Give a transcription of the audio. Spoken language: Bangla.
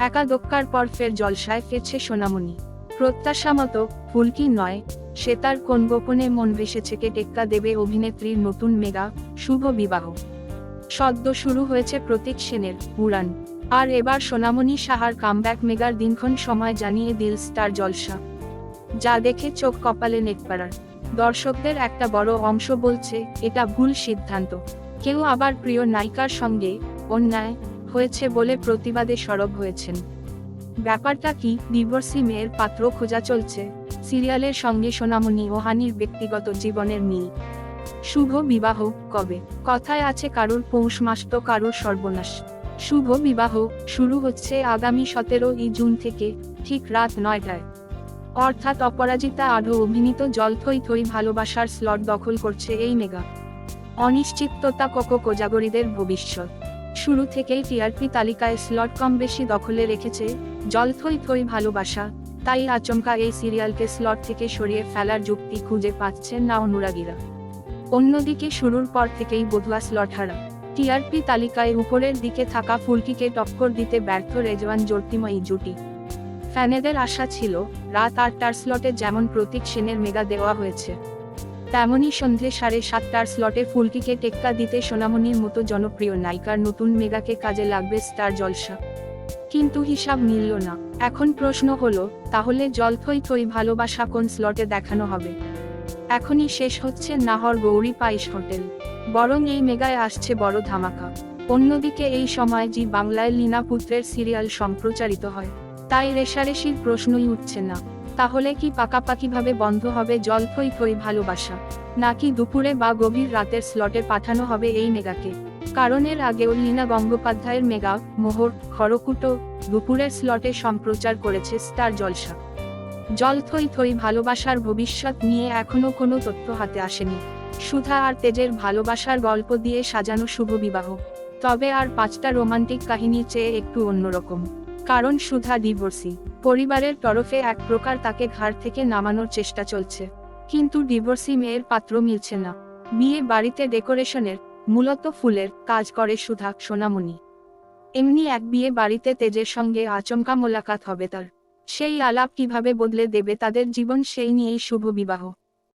একাদক্কার পর ফের জলসায় ফিরছে সোনামণি। প্রত্যাশা মতো ফুলকি নয়, সে তার কোন গোপনে মন ভেসেছে কে টেক্কা দেবে অভিনেত্রীর নতুন মেগা শুভ বিবাহ। সদ্য শুরু হয়েছে প্রতীক সেনের উড়ান, আর এবার সোনামণি সাহার কামব্যাক। মেগার দিনক্ষণ সময় জানিয়ে দিল স্টার জলসা, যা দেখে চোখ কপালে নেকপাড়ার। দর্শকদের একটা বড় অংশ বলছে এটা ভুল সিদ্ধান্ত, কেউ আবার প্রিয় নায়িকার সঙ্গে অন্যায় হয়েছে বলে প্রতিবাদে সরব হয়েছেন। ব্যাপারটা কি? ডিভোর্সি মেয়ের পাত্র খোঁজা চলছে। সিরিয়ালের সঙ্গে সোনামণি ও হানির ব্যক্তিগত জীবনের মিল। শুভ বিবাহ কবে? কথায় আছে কারুর পৌষ মাস তো কারুর সর্বনাশ। শুভ বিবাহ শুরু হচ্ছে আগামী 17ই জুন থেকে, ঠিক রাত 9টায়। অর্থাৎ অপরাজিতা আঢ্য অভিনীত জল থই থই ভালোবাসার স্লট দখল করছে এই মেগা। অনিশ্চিততা কোজাগরীদের ভবিষ্যৎ। শুরু থেকেই টিআরপি তালিকায় স্লট কম বেশি দখলে রেখেছে জল থই থই ভালোবাসা, তাই আচমকা এই সিরিয়ালকে স্লট থেকে সরিয়ে ফেলার যুক্তি খুঁজে পাচ্ছেন না অনুরাগীরা। অন্যদিকে শুরুর পর থেকেই বধুয়া স্লট হারা। টিআরপি তালিকায় উপরের দিকে থাকা ফুলকিকে টক্কর দিতে ব্যর্থ রেজওয়ান জ্যোতির্ময়ী জুটি। ফ্যানেদের আশা ছিল রাত 8টার স্লটে যেমন প্রতীক সেনের মেগা দেওয়া হয়েছে, তেমনই সন্ধে 7:30টার স্লটে ফুলকিকে টেক্কা দিতে সোনামণির মতো জনপ্রিয় নায়িকার নতুন মেগাকে কাজে লাগবে স্টার জলসা। কিন্তু হিসাব মিলল না। এখন প্রশ্ন হলো, তাহলে জল থই থই ভালোবাসা কোন স্লটে দেখানো হবে? এখনই শেষ হচ্ছে নাহর গৌরী পাইস হোটেল, বরং এই মেগায় আসছে বড় ধামাকা। অন্যদিকে এই সময় জি বাংলায় লীনা পুত্রের সিরিয়াল সম্প্রচারিত হয়, তাই রেষারেষির প্রশ্নই উঠছে না। তাহলে কি পাকাপাকিভাবে বন্ধ হবে জল থই থই ভালোবাসা, নাকি দুপুরে বা গভীর রাতের স্লটে পাঠানো হবে এই মেগাকে? কারণ এর আগেও লীনা গঙ্গোপাধ্যায়ের মেগা মোহর খড়কুটো দুপুরের স্লটে সম্প্রচার করেছে স্টার জলসা। জল থই থই ভালোবাসার ভবিষ্যৎ নিয়ে এখনো কোনো তথ্য হাতে আসেনি। সুধা আর তেজের ভালোবাসার গল্প দিয়ে সাজানো শুভ বিবাহ, তবে আর 5টা রোমান্টিক কাহিনীর চেয়ে একটু অন্যরকম। কারণ সুধা ডিভোর্সি, পরিবারের তরফে এক প্রকার তাকে ঘাড় থেকে নামানোর চেষ্টা চলছে, কিন্তু ডিভোর্সি মেয়ের পাত্র মিলছে না। বিয়ে বাড়িতে ডেকোরেশনের, মূলত ফুলের কাজ করে সুধা সোনামণি। এমনি এক বিয়ে বাড়িতে তেজের সঙ্গে আচমকা মোলাকাত হবে তার। সেই আলাপ কিভাবে বদলে দেবে তাদের জীবন, সেই নিয়েই শুভ বিবাহ।